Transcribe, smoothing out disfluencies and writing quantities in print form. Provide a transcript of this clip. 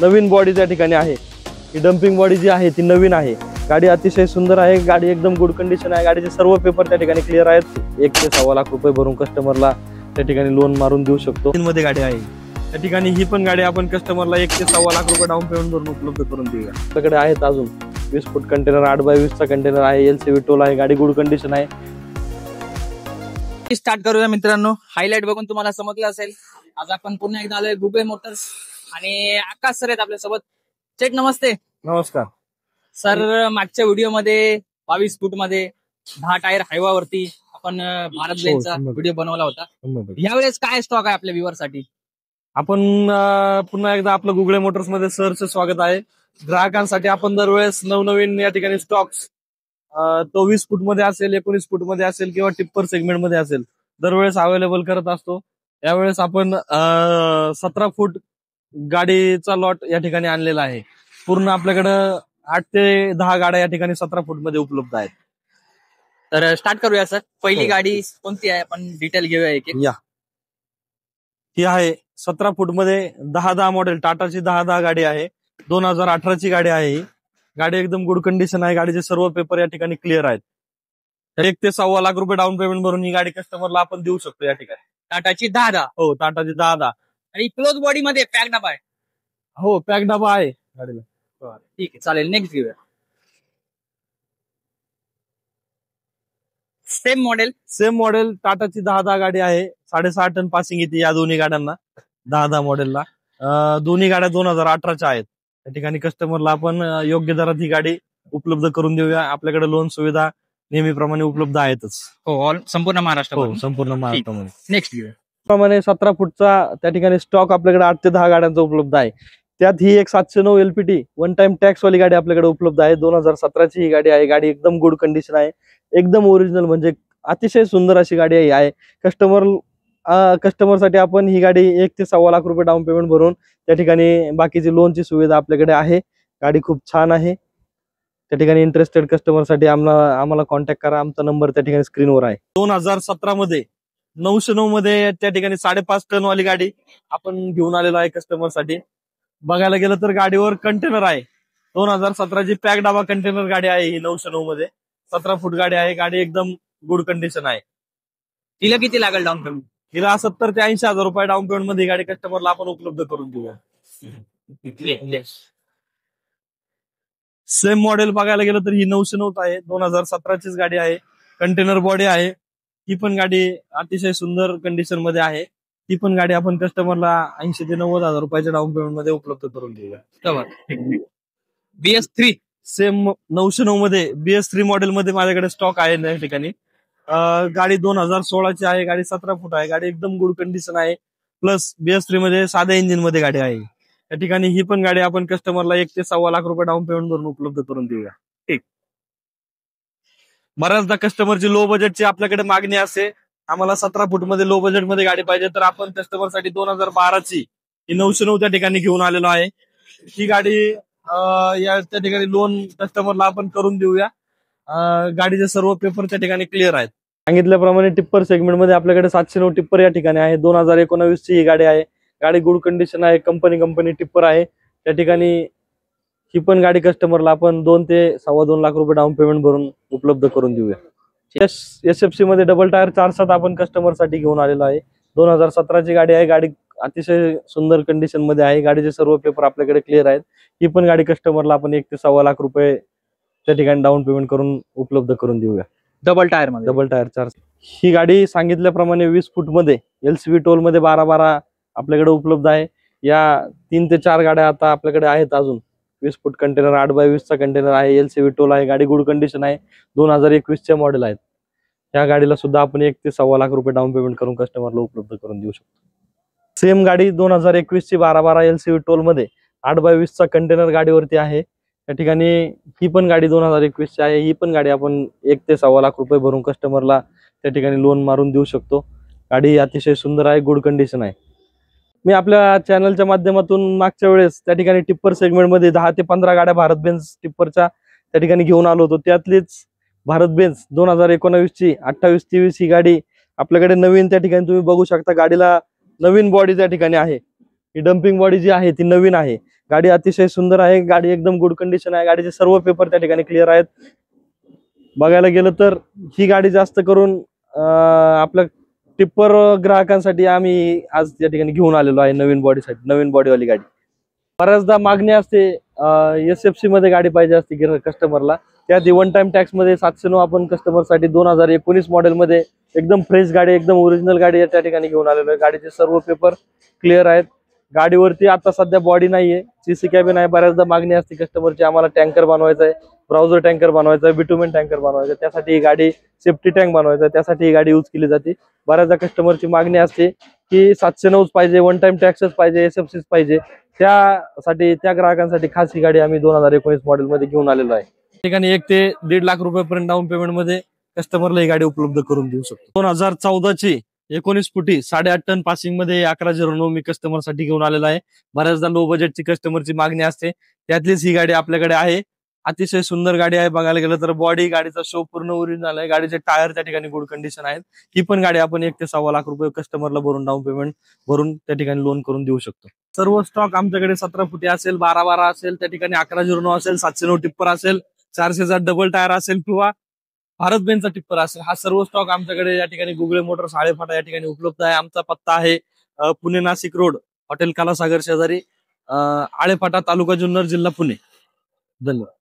नवीन body त्या ठिकाणी आहे। ही डम्पिंग बॉडी जी आहे ती नवीन आहे। गाडी अतिशय सुंदर आहे, गाडी एकदम गुड कंडिशन आहे। गाडीचे सर्व पेपर त्या ठिकाणी क्लिअर आहेत। 1 ते 1.25 लाख रुपये भरून कस्टमरला त्या ठिकाणी लोन मारून देऊ शकतो। मध्ये गाडी आहे त्या ठिकाणी, ही पण गाडी आपण कस्टमरला 1 ते 1.25 लाख रुपये डाऊन पेमेंट भरून उपलब्ध करून देऊया। आपल्याकडे आहेत अजून 20 फूट कंटेनर, 8x20 चा कंटेनर आहे, LCV टोल आहे, गाडी गुड कंडिशन आहे। स्टार्ट करूया मित्रांनो। हायलाइट बघून तुम्हाला समजलं असेल, आज आपण पुन्हा एकदा आलोय गुगल मोटर्स आणि आकाश सर आहेत आपल्या सोबत। चेक नमस्ते। नमस्कार सर, मागच्या व्हिडिओमध्ये 22 फूट मध्ये 10 टायर हायवावरती आपण भारत बेंचचा व्हिडिओ बनवला होता। यावेळेस काय स्टॉक आहे आपल्या व्ह्यूअरसाठी? आपण पुन्हा एकदा आपलं गुगल मोटर्स मध्ये सरचं स्वागत आहे। ग्राहकांसाठी आपण दरवेळेस नवनवीन या ठिकाणी स्टॉक्स तो 20 फूट मध्ये असेल, 19 फूट मध्ये असेल किंवा टिप्पर सेगमेंट मध्ये असेल, दरवेळेस अवेलेबल करत असतो। यावेळेस आपण 17 फूट गाडीचा लॉट या ठिकाणी आणलेला आहे। पूर्ण आपल्याकडं 8 ते 10 गाड्या या ठिकाणी 17 फूट मध्ये उपलब्ध आहेत। तर स्टार्ट करूया सर। पहिली गाडी कोणती आहे, आपण डिटेल घेऊया एक एक। ही आहे 17 फूट मध्ये 10-10 मॉडेल, टाटाची 10-10 गाडी आहे। 2018 ची गाडी आहे। ही गाडी एकदम गुड कंडिशन आहे। गाडीचे सर्व पेपर या ठिकाणी क्लिअर आहेत। 1 ते 1.25 लाख रुपये डाऊन पेमेंट भरून ही गाडी कस्टमरला आपण देऊ शकतो या ठिकाणी। टाटाची 10-10? हो, टाटाची 10-10 आणि क्लोज बॉडी मध्ये पॅक डबा आहे? हो, पॅक डबा आहे गाडीला। ठीक आहे, चालेल। नेक्स्ट घेऊया। सेम मॉडेल टाटाची 10-10 गाडी आहे। 6.5 टन पासिंग येते या दोन्ही गाड्यांना, 10-10 मॉडेलला। दोन्ही गाड्या 2018च्या आहेत। त्या ठिकाणी कस्टमरला आपण योग्य दरात ही गाडी उपलब्ध करून देऊया। आपल्याकडे लोन सुविधा नेहमीप्रमाणे उपलब्ध आहेतच। हो, संपूर्ण महाराष्ट्र। हो, संपूर्ण महाराष्ट्रामध्ये। नेक्स्ट घेऊया। प्रमाणे 17 फूटचा त्या ठिकाणी स्टॉक आपल्याकडे 8 ते 10 गाड्यांचा उपलब्ध आहे। त्यात ही एक 709 LPT वन टाइम टॅक्स वाली गाडी आपल्याकडे उपलब्ध आहे। 2017 ची ही गाडी आहे। गाडी एकदम गुड कंडिशन आहे, एकदम ओरिजिनल, म्हणजे अतिशय सुंदर अशी गाडी आहे। कस्टमरसाठी आपण ही गाडी 1 ते 1.25 लाख रुपये डाऊन पेमेंट भरून त्या ठिकाणी बाकीची लोनची सुविधा आपल्याकडे आहे। गाडी खूप छान आहे। त्या ठिकाणी इंटरेस्टेड कस्टमरसाठी आम्हाला कॉन्टॅक्ट करा। आमचा नंबर त्या ठिकाणी स्क्रीनवर आहे। 2017 मध्ये 909 मध्ये त्या ठिकाणी 5.5 टन वाली गाडी आपण घेऊन आलेलो आहे कस्टमरसाठी। बघायला गेलं तर गाडीवर कंटेनर आहे। 2017 ची पॅक डाबा कंटेनर गाडी आहे ही 909 मध्ये। 17 फूट गाडी आहे। गाडी एकदम गुड कंडिशन आहे। तिला किती लागेल डाऊन पेमेंट? तिला 70 ते 80 हजार रुपये डाऊन पेमेंट मध्ये गाडी कस्टमरला आपण उपलब्ध करून देऊया। सेम मॉडेल बघायला गेलं तर ही 909 आहे। 2017 चीच गाडी आहे। कंटेनर बॉडी आहे। ही पण गाडी अतिशय सुंदर कंडिशन मध्ये आहे। ती पण गाडी आपण कस्टमरला 80 ते 90 हजार रुपयाच्या डाऊन पेमेंट मध्ये उपलब्ध करून देऊया। BS3 सेम 909 मध्ये BS3 मॉडेल मध्ये माझ्याकडे स्टॉक आहे या ठिकाणी। गाडी 2016 ची आहे। गाडी 17 फूट आहे। गाडी एकदम गुड कंडिशन आहे। प्लस BS3 मध्ये साध्या इंजिन मध्ये गाडी आहे। या ठिकाणी ही पण गाडी आपण कस्टमरला 1 ते 1.25 लाख रुपये डाऊन पेमेंट भरून उपलब्ध करून देऊया। ठीक, बऱ्याचदा कस्टमरची लो बजेटची आपल्याकडे मागणी असते। आम्हाला 17 फूट मध्ये लो बजेट मध्ये गाडी पाहिजे, तर आपण कस्टमरसाठी 2012 ची ही 909 त्या ठिकाणी घेऊन आलेलो आहे। ही गाडी या त्या ठिकाणी लोन कस्टमरला आपण करून देऊया। गाडीचे सर्व पेपर त्या ठिकाणी क्लिअर आहेत। सांगितल्याप्रमाणे टिप्पर सेगमेंट मध्ये आपल्याकडे 709 टिप्पर या ठिकाणी आहे। 2019 ची ही गाडी आहे। गाडी गुड कंडिशन आहे। कंपनी टिप्पर आहे। त्या ठिकाणी ही पण गाडी कस्टमरला आपण 2 ते 2.25 लाख रुपये डाऊन पेमेंट भरून उपलब्ध करून देऊया। SFC मध्ये डबल टायर 4-7 आपण कस्टमरसाठी घेऊन आलेलो आहे। 2017 ची गाडी आहे। गाडी अतिशय सुंदर कंडिशन मध्ये आहे। गाडीचे सर्व पेपर आपल्याकडे क्लिअर आहेत। ही पण गाडी कस्टमरला आपण 1 ते 1.25 लाख रुपये त्या ठिकाणी डाऊन पेमेंट करून उपलब्ध करून देऊया। Double tyre 4। ही गाडी सांगितल्याप्रमाणे 20 फूट मध्ये LCV टोल मध्ये 12-12 आपल्याकडे उपलब्ध आहे। या 3 ते 4 गाड्या आता आपल्याकडे आहेत अजून। 20 फूट कंटेनर, 8x20 चा कंटेनर आहे। LCV टोल आहे। गाडी गुड कंडिशन आहे। 2021 चे मॉडेल आहेत। या गाडीला सुद्धा आपण 1 ते 1.25 लाख रुपये डाऊन पेमेंट करून कस्टमरला उपलब्ध करून देऊ शकतो। सेम गाडी 2021 ची 12-12 LCV टोल मध्ये 8x20 चा कंटेनर गाडीवरती आहे। त्या ठिकाणी ही पण गाडी 2021 ची आहे। ही पण गाडी आपण 1 ते 1.25 लाख रुपये भरून कस्टमरला त्या ठिकाणी लोन मारून देऊ शकतो। गाडी अतिशय सुंदर आहे, गुड कंडिशन आहे। मी आपल्या चॅनलच्या माध्यमातून मागच्या वेळेस त्या ठिकाणी टिप्पर सेगमेंट मध्ये 10 ते 15 गाड्या भारत बेंझ टिप्परच्या त्या ठिकाणी घेऊन आलो होतो। त्यातलीच भारत बेंझ 2019 ची 2823 ही गाडी आपल्याकडे नवीन त्या ठिकाणी तुम्ही बघू शकता। गाडीला नवीन बॉडी त्या ठिकाणी आहे। ही डम्पिंग बॉडी जी आहे ती नवीन आहे. गाडी अतिशय सुंदर आहे, गाडी एकदम गुड कंडिशन आहे, गाडीचे सर्व पेपर त्या ठिकाणी क्लिअर आहेत. बघायला गेलं तर ही गाडी जास्त करून आपल्या टिप्पर ग्राहकांसाठी आम्ही आज या ठिकाणी घेऊन आलेलो आहे, नवीन बॉडीसाठी, नवीन बॉडीवाली गाडी. बऱ्याचदा मागणी असते SFC मध्ये गाडी पाहिजे असते कस्टमरला, त्यात वन टाइम टॅक्स मध्ये 709 आपण कस्टमरसाठी 2019 मॉडेल मध्ये एकदम फ्रेश गाडी, एकदम ओरिजिनल गाडी त्या ठिकाणी घेऊन आलेलो आहे. गाडीचे सर्व पेपर क्लिअर आहेत. गाडीवरती आता सध्या बॉडी नाहीये, CC कॅबिन आहे. बऱ्याचदा मागणी असते कस्टमरची, आम्हाला टँकर बनवायचा आहे, ब्राउझर टँकर बनवायचा आहे, बिटुमेन टँकर बनवायचा आहे, त्यासाठी ही गाडी, सेफ्टी टँक बनवायचा आहे, त्यासाठी ही गाडी यूज केली जाते. बऱ्याचदा कस्टमरची मागणी असते की 709 पाहिजे, वन टाइम टॅक्सच पाहिजे, SFCच पाहिजे. त्यासाठी त्या ग्राहकांसाठी खास ही गाडी आम्ही 2019 मॉडेल मध्ये घेऊन आलेलो आहे. ठिकाणी 1 ते 1.5 लाख रुपयापर्यंत डाऊन पेमेंट मध्ये कस्टमरला ही गाडी उपलब्ध करून देऊ शकतो. 2014 ची 19 फुटी 8.5 टन पासिंग मध्ये 1109 मी कस्टमर साठी घेऊन आलेला आहे. बऱ्याचदा लो बजेटची कस्टमरची मागणी असते, त्यातलीच ही गाडी आपल्याकडे आहे. अतिशय सुंदर गाडी आहे. बघायला गेलं तर बॉडी, गाडीचा शो पूर्ण ओरिजिनल आहे, गाडीचे टायर त्या ठिकाणी गुड कंडिशन आहेत. ही पण गाडी आपण 1 ते 1.25 लाख रुपये कस्टमरला भरून डाऊन पेमेंट भरून त्या ठिकाणी लोन करून देऊ शकतो. सर्व स्टॉक आमच्याकडे 17 फुटी असेल, 12 असेल, त्या ठिकाणी 1109 असेल, 709 टिप्पर असेल, 400चा डबल टायर असेल किंवा भारत बेनचा टिप्पर असेल, हा सर्व स्टॉक आमच्याकडे या ठिकाणी गुगळे मोटर्स आळेफाटा या ठिकाणी उपलब्ध आहे. आमचा पत्ता आहे पुणे नाशिक रोड, हॉटेल कालासागर शेजारी, आळेफाटा, तालुका जुन्नर, जिल्हा पुणे. धन्यवाद.